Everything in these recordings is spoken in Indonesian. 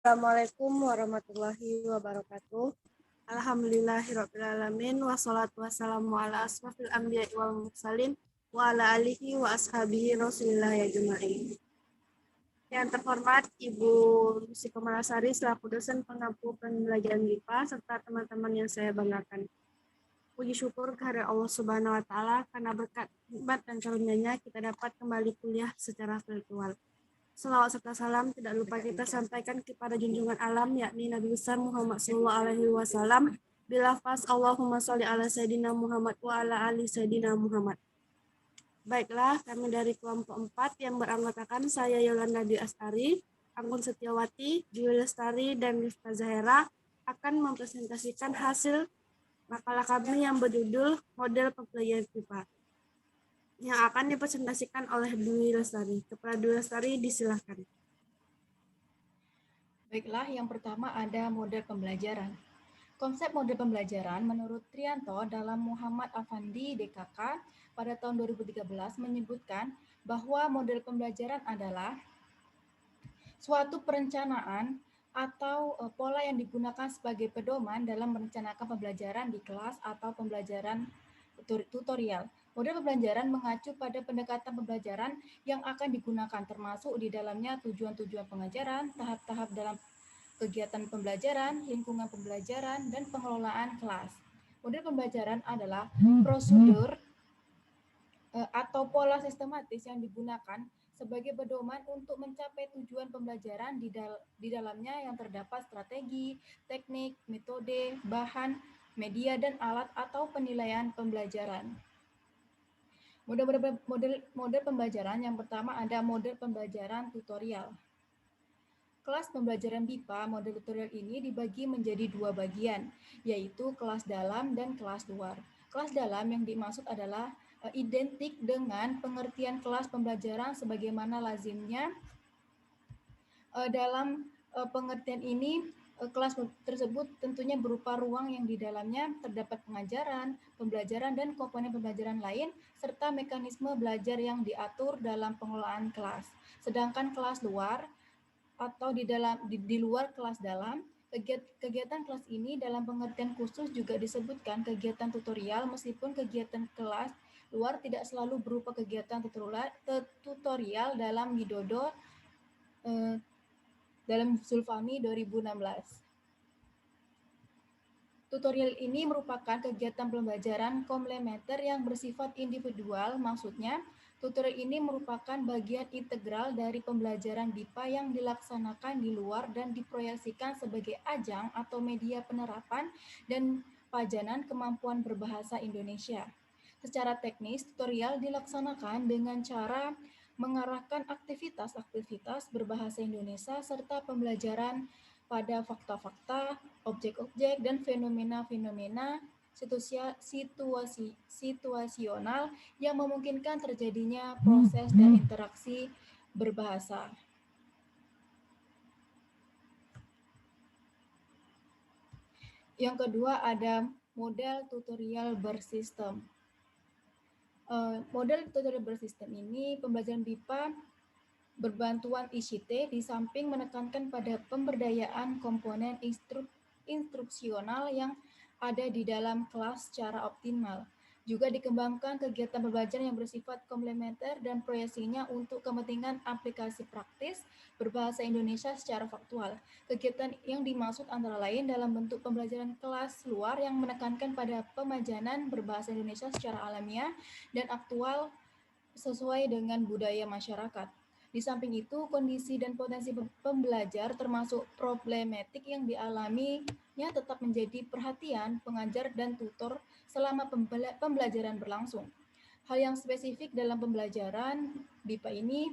Assalamualaikum warahmatullahi wabarakatuh. Alhamdulillahirrabbilalamin. Wassalatu wassalamu ala asrafil anbiya wal mursalin wa ala alihi wa ashabihi rasulillah ajma'in. Yang terhormat Ibu Lucy Komalasari selaku dosen pengampu pembelajaran MIPA serta teman-teman yang saya banggakan. Puji syukur kehadirat Allah Subhanahu wa taala karena berkat nikmat dan karunia-Nya kita dapat kembali kuliah secara virtual. Salawat serta salam tidak lupa kita sampaikan kepada junjungan alam yakni Nabi besar Muhammad SAW bilafaz Allahumma sholli ala Sayyidina Muhammad wa ala ali Sayyidina Muhammad. Baiklah, kami dari kelompok 4 yang beranggotakan saya Yolanda Dwi Astari, Anggun Setiawati, Juli Lestari, dan Rifka Zahera akan mempresentasikan hasil makalah kami yang berjudul Model Pembelajaran MIPA yang akan dipresentasikan oleh Dwi Lestari. Kepada Dwi Lestari disilahkan. Baiklah, yang pertama ada model pembelajaran. Konsep model pembelajaran menurut Trianto dalam Muhammad Afandi DKK pada tahun 2013 menyebutkan bahwa model pembelajaran adalah suatu perencanaan atau pola yang digunakan sebagai pedoman dalam merencanakan pembelajaran di kelas atau pembelajaran tutorial. Model pembelajaran mengacu pada pendekatan pembelajaran yang akan digunakan, termasuk di dalamnya tujuan-tujuan pengajaran, tahap-tahap dalam kegiatan pembelajaran, lingkungan pembelajaran, dan pengelolaan kelas. Model pembelajaran adalah prosedur atau pola sistematis yang digunakan sebagai pedoman untuk mencapai tujuan pembelajaran di dalamnya yang terdapat strategi, teknik, metode, bahan, media, dan alat atau penilaian pembelajaran. Model pembelajaran yang pertama ada model pembelajaran tutorial. Kelas pembelajaran MIPA model tutorial ini dibagi menjadi dua bagian, yaitu kelas dalam dan kelas luar. Kelas dalam yang dimaksud adalah identik dengan pengertian kelas pembelajaran sebagaimana lazimnya. Dalam pengertian ini, kelas tersebut tentunya berupa ruang yang di dalamnya terdapat pengajaran, pembelajaran, dan komponen pembelajaran lain, serta mekanisme belajar yang diatur dalam pengelolaan kelas. Sedangkan kelas luar atau di luar kelas dalam, kegiatan kelas ini dalam pengertian khusus juga disebutkan kegiatan tutorial, meskipun kegiatan kelas luar tidak selalu berupa kegiatan tutorial dalam Widodo dalam Zulfami 2016. Tutorial ini merupakan kegiatan pembelajaran komplementer yang bersifat individual, maksudnya tutorial ini merupakan bagian integral dari pembelajaran MIPA yang dilaksanakan di luar dan diproyeksikan sebagai ajang atau media penerapan dan pajanan kemampuan berbahasa Indonesia. Secara teknis, tutorial dilaksanakan dengan cara mengarahkan aktivitas-aktivitas berbahasa Indonesia serta pembelajaran pada fakta-fakta, objek-objek, dan fenomena-fenomena situasional yang memungkinkan terjadinya proses dan interaksi berbahasa. Yang kedua ada model tutorial bersistem. Model tutorial bersistem ini pembelajaran MIPA berbantuan ICT di samping menekankan pada pemberdayaan komponen instruksional yang ada di dalam kelas secara optimal. Juga dikembangkan kegiatan pembelajaran yang bersifat komplementer dan proyeksinya untuk kepentingan aplikasi praktis berbahasa Indonesia secara faktual. Kegiatan yang dimaksud antara lain dalam bentuk pembelajaran kelas luar yang menekankan pada pemajanan berbahasa Indonesia secara alamiah dan aktual sesuai dengan budaya masyarakat. Di samping itu, kondisi dan potensi pembelajar termasuk problematik yang dialaminya tetap menjadi perhatian pengajar dan tutor selama pembelajaran berlangsung. Hal yang spesifik dalam pembelajaran MIPA ini,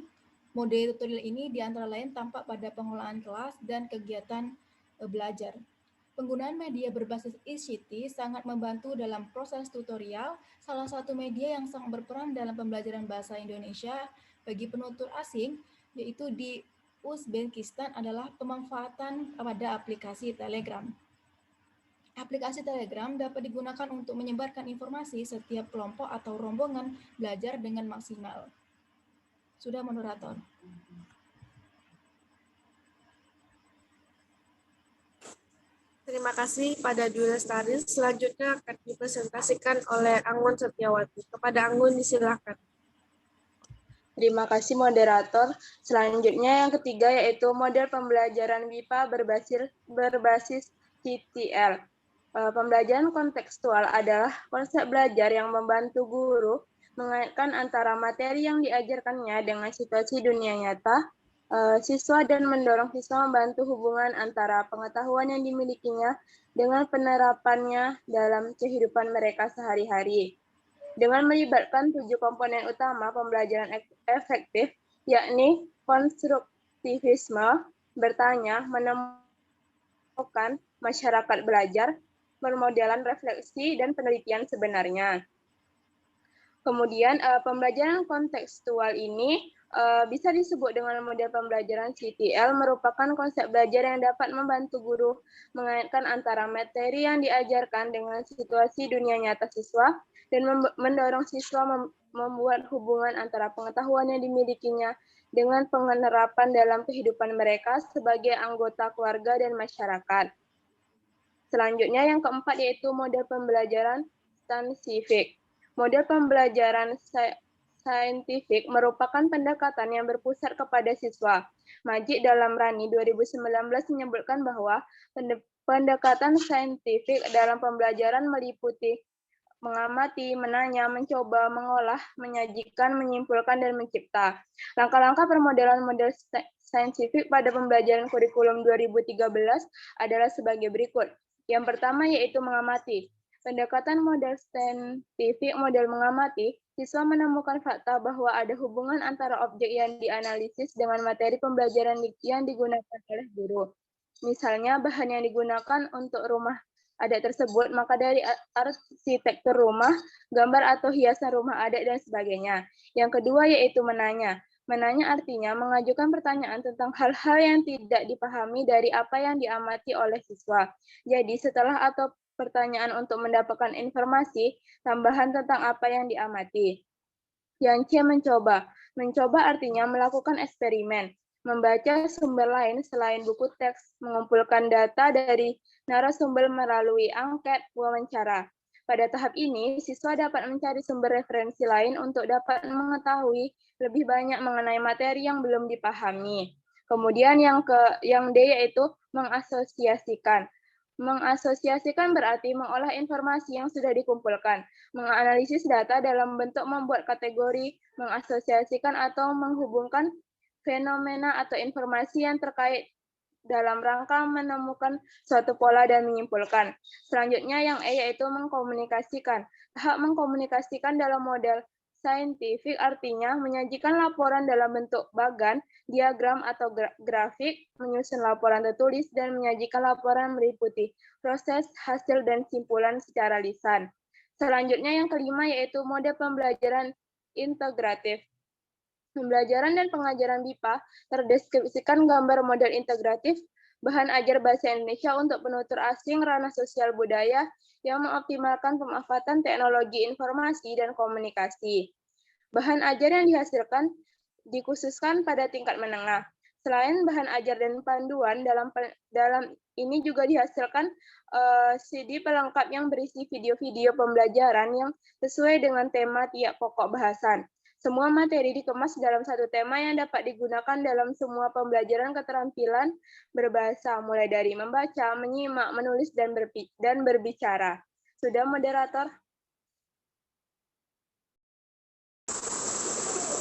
model tutorial ini di antara lain tampak pada pengelolaan kelas dan kegiatan belajar. Penggunaan media berbasis ICT sangat membantu dalam proses tutorial. Salah satu media yang sangat berperan dalam pembelajaran bahasa Indonesia bagi penutur asing, yaitu di Uzbekistan, adalah pemanfaatan pada aplikasi Telegram. Aplikasi Telegram dapat digunakan untuk menyebarkan informasi setiap kelompok atau rombongan belajar dengan maksimal. Sudah, moderator. Terima kasih pada Dwi Lestari. Selanjutnya akan dipresentasikan oleh Anggun Setiawati. Kepada Anggun disilakan. Terima kasih moderator. Selanjutnya yang ketiga yaitu model pembelajaran MIPA berbasis CTL. Pembelajaran kontekstual adalah konsep belajar yang membantu guru mengaitkan antara materi yang diajarkannya dengan situasi dunia nyata, siswa dan mendorong siswa membantu hubungan antara pengetahuan yang dimilikinya dengan penerapannya dalam kehidupan mereka sehari-hari. Dengan melibatkan 7 komponen utama pembelajaran efektif, yakni konstruktivisme, bertanya, menemukan masyarakat belajar, permodelan refleksi, dan penelitian sebenarnya. Kemudian pembelajaran kontekstual ini bisa disebut dengan model pembelajaran CTL, merupakan konsep belajar yang dapat membantu guru mengaitkan antara materi yang diajarkan dengan situasi dunia nyata siswa dan mendorong siswa membuat hubungan antara pengetahuan yang dimilikinya dengan penerapan dalam kehidupan mereka sebagai anggota keluarga dan masyarakat. Selanjutnya yang keempat yaitu model pembelajaran saintifik. Model pembelajaran saintifik merupakan pendekatan yang berpusat kepada siswa. Majid dalam Rani 2019 menyebutkan bahwa pendekatan saintifik dalam pembelajaran meliputi mengamati, menanya, mencoba, mengolah, menyajikan, menyimpulkan, dan mencipta. Langkah-langkah permodelan model saintifik pada pembelajaran kurikulum 2013 adalah sebagai berikut. Yang pertama yaitu mengamati. Pendekatan model saintifik model mengamati, siswa menemukan fakta bahwa ada hubungan antara objek yang dianalisis dengan materi pembelajaran yang digunakan oleh guru. Misalnya, bahan yang digunakan untuk rumah adat tersebut, maka dari arsitektur rumah, gambar atau hiasan rumah adat, dan sebagainya. Yang kedua yaitu menanya. Menanya artinya mengajukan pertanyaan tentang hal-hal yang tidak dipahami dari apa yang diamati oleh siswa. Jadi setelah atau pertanyaan untuk mendapatkan informasi tambahan tentang apa yang diamati. Yang C, mencoba. Mencoba artinya melakukan eksperimen, membaca sumber lain selain buku teks, mengumpulkan data dari narasumber melalui angket wawancara. Pada tahap ini, siswa dapat mencari sumber referensi lain untuk dapat mengetahui lebih banyak mengenai materi yang belum dipahami. Kemudian yang D yaitu mengasosiasikan. Mengasosiasikan berarti mengolah informasi yang sudah dikumpulkan, menganalisis data dalam bentuk membuat kategori, mengasosiasikan atau menghubungkan fenomena atau informasi yang terkait dalam rangka menemukan suatu pola dan menyimpulkan. Selanjutnya yang E yaitu mengkomunikasikan. Tahap mengkomunikasikan dalam model saintifik artinya menyajikan laporan dalam bentuk bagan, diagram atau grafik, menyusun laporan tertulis, dan menyajikan laporan meliputi proses, hasil, dan simpulan secara lisan. Selanjutnya yang kelima yaitu model pembelajaran integratif. Pembelajaran dan pengajaran BIPA terdeskripsikan gambar model integratif, bahan ajar bahasa Indonesia untuk penutur asing, ranah sosial budaya, yang mengoptimalkan pemanfaatan teknologi informasi dan komunikasi. Bahan ajar yang dihasilkan dikhususkan pada tingkat menengah. Selain bahan ajar dan panduan, dalam ini juga dihasilkan CD pelengkap yang berisi video-video pembelajaran yang sesuai dengan tema tiap pokok bahasan. Semua materi dikemas dalam satu tema yang dapat digunakan dalam semua pembelajaran keterampilan berbahasa, mulai dari membaca, menyimak, menulis, dan berbicara. Sudah, moderator?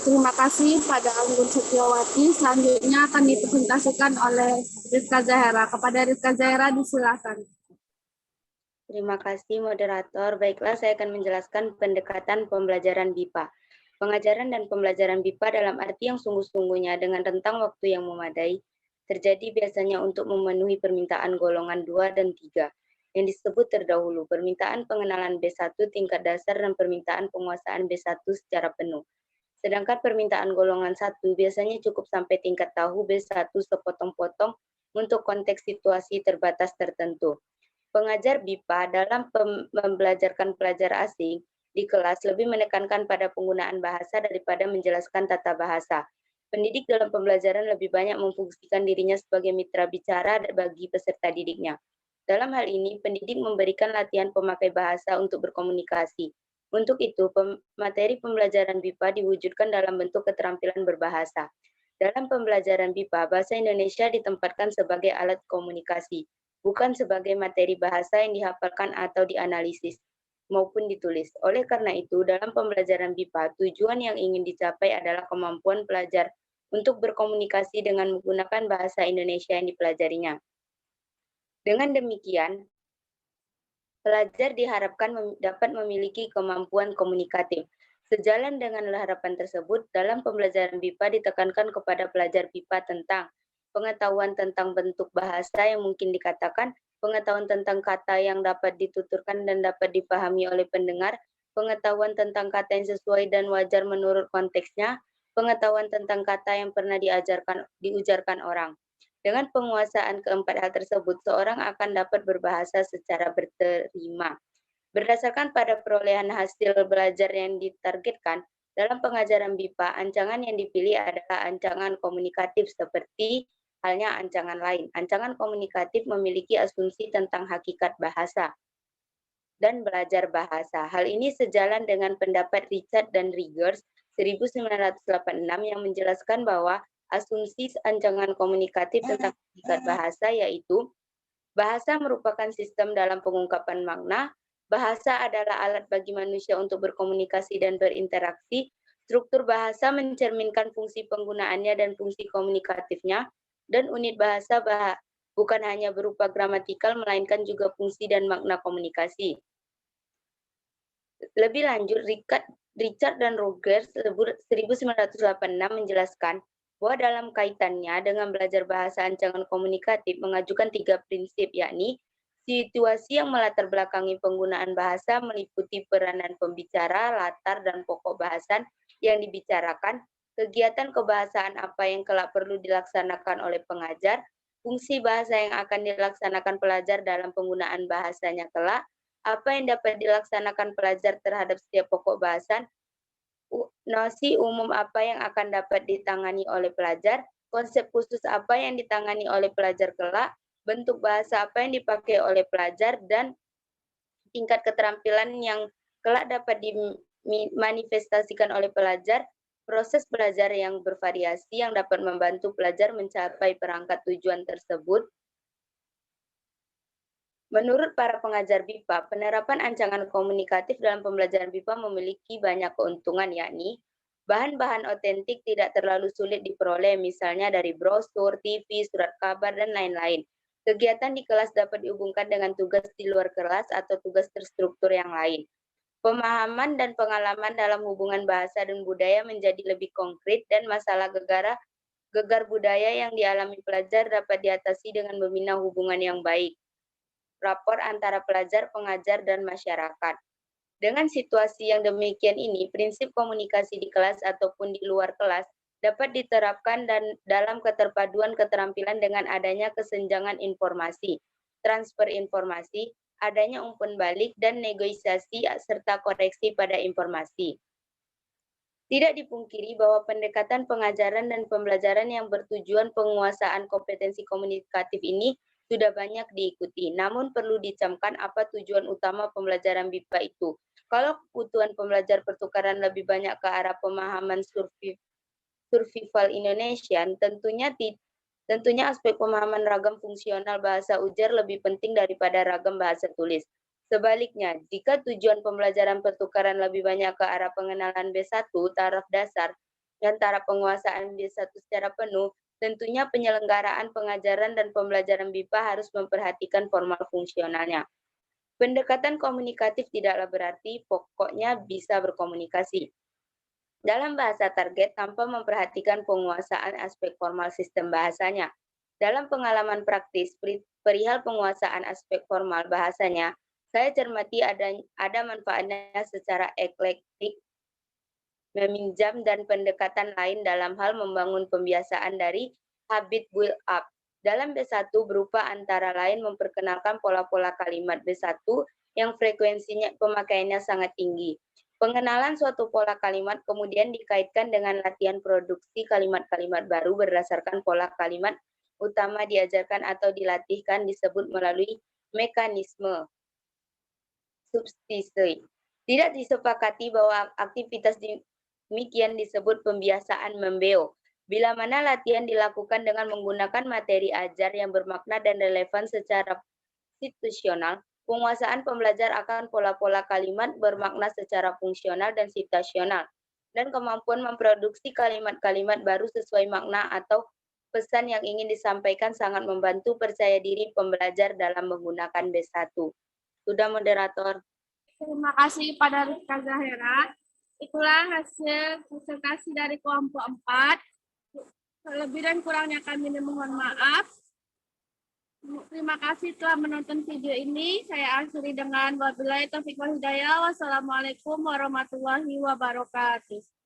Terima kasih pada Anggun Setiawati. Selanjutnya akan dipresentasikan oleh Rizka Zahera. Kepada Rizka Zahera disilakan. Terima kasih moderator. Baiklah, saya akan menjelaskan pendekatan pembelajaran BIPA. Pengajaran dan pembelajaran BIPA dalam arti yang sungguh-sungguhnya dengan rentang waktu yang memadai terjadi biasanya untuk memenuhi permintaan golongan 2 dan 3 yang disebut terdahulu, permintaan pengenalan B1 tingkat dasar dan permintaan penguasaan B1 secara penuh. Sedangkan permintaan golongan 1 biasanya cukup sampai tingkat tahu B1 sepotong-potong untuk konteks situasi terbatas tertentu. Pengajar BIPA dalam membelajarkan pelajar asing di kelas lebih menekankan pada penggunaan bahasa daripada menjelaskan tata bahasa. Pendidik dalam pembelajaran lebih banyak memfungsikan dirinya sebagai mitra bicara bagi peserta didiknya. Dalam hal ini, pendidik memberikan latihan pemakai bahasa untuk berkomunikasi. Untuk itu, materi pembelajaran BIPA diwujudkan dalam bentuk keterampilan berbahasa. Dalam pembelajaran BIPA, bahasa Indonesia ditempatkan sebagai alat komunikasi, bukan sebagai materi bahasa yang dihafalkan atau dianalisis maupun ditulis. Oleh karena itu, dalam pembelajaran BIPA, tujuan yang ingin dicapai adalah kemampuan pelajar untuk berkomunikasi dengan menggunakan bahasa Indonesia yang dipelajarinya. Dengan demikian, pelajar diharapkan dapat memiliki kemampuan komunikatif. Sejalan dengan harapan tersebut, dalam pembelajaran BIPA ditekankan kepada pelajar BIPA tentang pengetahuan tentang bentuk bahasa yang mungkin dikatakan, pengetahuan tentang kata yang dapat dituturkan dan dapat dipahami oleh pendengar, pengetahuan tentang kata yang sesuai dan wajar menurut konteksnya, pengetahuan tentang kata yang pernah diujarkan orang. Dengan penguasaan keempat hal tersebut, seorang akan dapat berbahasa secara berterima. Berdasarkan pada perolehan hasil belajar yang ditargetkan, dalam pengajaran BIPA, ancangan yang dipilih adalah ancangan komunikatif seperti halnya ancangan lain. Ancangan komunikatif memiliki asumsi tentang hakikat bahasa dan belajar bahasa. Hal ini sejalan dengan pendapat Richard dan Riggers 1986 yang menjelaskan bahwa asumsi ancangan komunikatif tentang hakikat bahasa yaitu bahasa merupakan sistem dalam pengungkapan makna, bahasa adalah alat bagi manusia untuk berkomunikasi dan berinteraksi, struktur bahasa mencerminkan fungsi penggunaannya dan fungsi komunikatifnya, dan unit bahasa bukan hanya berupa gramatikal, melainkan juga fungsi dan makna komunikasi. Lebih lanjut, Richard dan Rogers 1986 menjelaskan bahwa dalam kaitannya dengan belajar bahasa ancangan komunikatif mengajukan 3 prinsip, yakni situasi yang melatar belakangi penggunaan bahasa meliputi peranan pembicara, latar, dan pokok bahasan yang dibicarakan, kegiatan kebahasaan apa yang kelak perlu dilaksanakan oleh pengajar, fungsi bahasa yang akan dilaksanakan pelajar dalam penggunaan bahasanya kelak, apa yang dapat dilaksanakan pelajar terhadap setiap pokok bahasan, nosi umum apa yang akan dapat ditangani oleh pelajar, konsep khusus apa yang ditangani oleh pelajar kelak, bentuk bahasa apa yang dipakai oleh pelajar, dan tingkat keterampilan yang kelak dapat dimanifestasikan oleh pelajar, proses belajar yang bervariasi yang dapat membantu pelajar mencapai perangkat tujuan tersebut. Menurut para pengajar BIPA, penerapan ancangan komunikatif dalam pembelajaran BIPA memiliki banyak keuntungan, yakni bahan-bahan otentik tidak terlalu sulit diperoleh, misalnya dari brosur, TV, surat kabar, dan lain-lain. Kegiatan di kelas dapat dihubungkan dengan tugas di luar kelas atau tugas terstruktur yang lain. Pemahaman dan pengalaman dalam hubungan bahasa dan budaya menjadi lebih konkret, dan masalah gegar budaya yang dialami pelajar dapat diatasi dengan membina hubungan yang baik. Rapor antara pelajar, pengajar, dan masyarakat. Dengan situasi yang demikian ini, prinsip komunikasi di kelas ataupun di luar kelas dapat diterapkan dan dalam keterpaduan keterampilan dengan adanya kesenjangan informasi, transfer informasi, adanya umpan balik, dan negosiasi serta koreksi pada informasi. Tidak dipungkiri bahwa pendekatan pengajaran dan pembelajaran yang bertujuan penguasaan kompetensi komunikatif ini sudah banyak diikuti, namun perlu dicamkan apa tujuan utama pembelajaran BIPA itu. Kalau kebutuhan pembelajar pertukaran lebih banyak ke arah pemahaman survival Indonesian, tentunya aspek pemahaman ragam fungsional bahasa ujar lebih penting daripada ragam bahasa tulis. Sebaliknya, jika tujuan pembelajaran pertukaran lebih banyak ke arah pengenalan B1, taraf dasar, dan taraf penguasaan B1 secara penuh, tentunya penyelenggaraan pengajaran dan pembelajaran BIPA harus memperhatikan formal fungsionalnya. Pendekatan komunikatif tidaklah berarti pokoknya bisa berkomunikasi dalam bahasa target tanpa memperhatikan penguasaan aspek formal sistem bahasanya. Dalam pengalaman praktis perihal penguasaan aspek formal bahasanya, saya cermati ada manfaatnya secara eklektik, meminjam dan pendekatan lain dalam hal membangun pembiasaan dari habit build up. Dalam B1 berupa antara lain memperkenalkan pola-pola kalimat B1 yang frekuensinya pemakaiannya sangat tinggi. Pengenalan suatu pola kalimat kemudian dikaitkan dengan latihan produksi kalimat-kalimat baru berdasarkan pola kalimat utama diajarkan atau dilatihkan disebut melalui mekanisme substitusi. Tidak disepakati bahwa aktivitas demikian disebut pembiasaan membeo. Bila mana latihan dilakukan dengan menggunakan materi ajar yang bermakna dan relevan secara situasional, penguasaan pembelajar akan pola-pola kalimat bermakna secara fungsional dan situasional, dan kemampuan memproduksi kalimat-kalimat baru sesuai makna atau pesan yang ingin disampaikan sangat membantu percaya diri pembelajar dalam menggunakan B1. Sudah, moderator. Terima kasih pada Rizka Zahera. Itulah hasil presentasi dari kelompok 4. Lebih dan kurangnya kami mohon maaf. Terima kasih telah menonton video ini. Saya akhiri dengan wabillahi taufiq wal hidayah. Wassalamualaikum warahmatullahi wabarakatuh.